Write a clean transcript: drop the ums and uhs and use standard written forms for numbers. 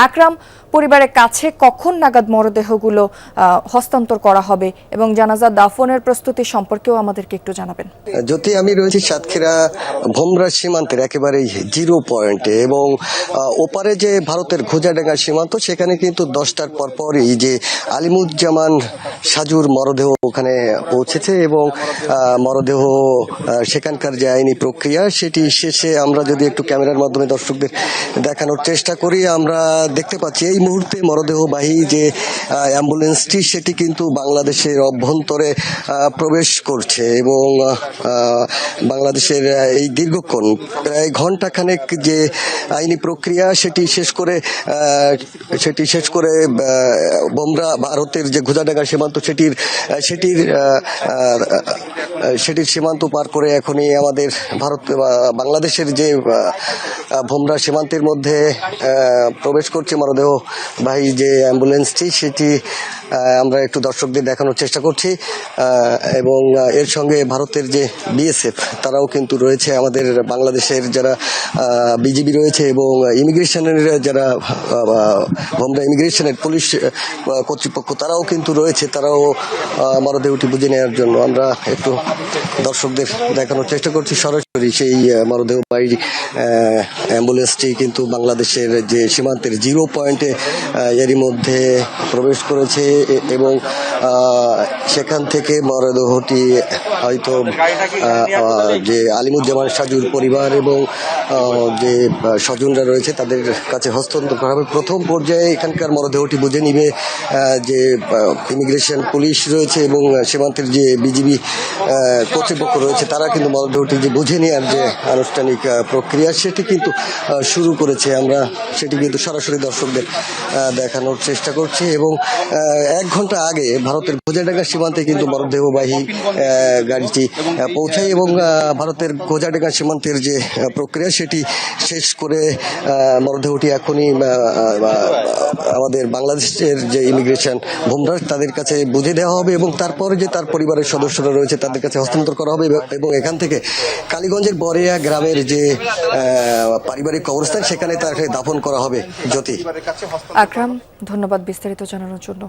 আকরাম, পরিবারের কাছে কখন নাগাদ মরদেহগুলো হস্তান্তর করা হবে এবং জানাজা দাফনের প্রস্তুতি সম্পর্কেও আমাদেরকে একটু জানাবেন। যদি আমি রয়েছি সাতক্ষীরা ভোমরা সীমান্তের একেবারেই জিরো পয়েন্টে এবং ওপারে যে ভারতের ঘোজাডাঙ্গা সীমান্ত সেখানে কিন্তু 10টার পরপরই যে আলিমুজ্জামান সাজুর মরদেহ ওখানে পৌঁছেছে এবং মরদেহ সেখানকার যে আইনি প্রক্রিয়া সেটি শেষে আমরা যদি একটু ক্যামেরার মাধ্যমে দর্শকদের দেখানোর চেষ্টা করি, আমরা দেখতে পাচ্ছি এই মুহূর্তে মরদেহবাহী যে অ্যাম্বুলেন্সটি সেটি কিন্তু বাংলাদেশের অভ্যন্তরে প্রবেশ করছে এবং বাংলাদেশের এই দীর্ঘক্ষণ প্রায় ঘণ্টাখানেক যে আইনি প্রক্রিয়া সেটি শেষ করে ভোমরা ভারতের যে ঘোজাডাঙ্গা সীমান্ত সেটির সীমান্ত পার করে এখনই আমাদের বাংলাদেশের যে ভোমরা সীমান্তের মধ্যে প্রবেশ করছে মরদেহবাহী যে অ্যাম্বুলেন্সটি সেটি আমরা একটু দর্শকদের দেখানোর চেষ্টা করছি এবং এর সঙ্গে ভারতের যে বিএসএফ তারাও কিন্তু রয়েছে, আমাদের বাংলাদেশের যারা বিজিবি রয়েছে এবং ইমিগ্রেশনের যারা ভোমরা ইমিগ্রেশনের পুলিশ কর্তৃপক্ষ তারাও কিন্তু রয়েছে, তারাও মরদেহটি বুঝে নেওয়ার জন্য আমরা একটু দর্শকদের দেখানোর চেষ্টা করছি। সরাসরি সেই মরদেহবাহী অ্যাম্বুলেন্সটি কিন্তু বাংলাদেশের যে সীমান্তের জিরো পয়েন্টে এরই মধ্যে প্রবেশ করেছে এবং সেখান থেকে মরদেহটি হয়তো যে আলিমুজ্জামান সাজুর পরিবার এবং যে স্বজনরা রয়েছে তাদের কাছে হস্তান্তর করা হবে। প্রথম পর্যায়ে এখানকার মরদেহটি বুঝে নিবে যে ইমিগ্রেশন পুলিশ রয়েছে এবং সীমান্তের যে বিজিবি কর্তৃপক্ষ রয়েছে, তারা কিন্তু মরদেহটি যে বুঝে নেওয়ার যে আনুষ্ঠানিক প্রক্রিয়া সেটি কিন্তু শুরু করেছে। আমরা সেটি কিন্তু সরাসরি দর্শকদের দেখানোর চেষ্টা করছি এবং 1 ঘন্টা আগে ভারতের ঘোজাডাঙ্গা সীমান্তে কিন্তু মরদেহবাহী গাড়িটি পৌঁছায় এবং ভারতের ঘোজাডাঙ্গা সীমান্তের যে প্রক্রিয়া সেটি শেষ করে মরদেহটি এখনই আমাদের বাংলাদেশের যে ইমিগ্রেশন ভোমরা তাদের কাছে বুঝে দেওয়া হবে এবং তারপরে যে তার পরিবারের সদস্যরা রয়েছে তাদের কাছে হস্তান্তর করা হবে এবং এখান থেকে কালীগঞ্জের বরেয়া গ্রামের যে পারিবারিক কবরস্থান সেখানে তাকে দাফন করা হবে। জ্যোতি। আকরাম, ধন্যবাদ বিস্তারিত জানানোর জন্য।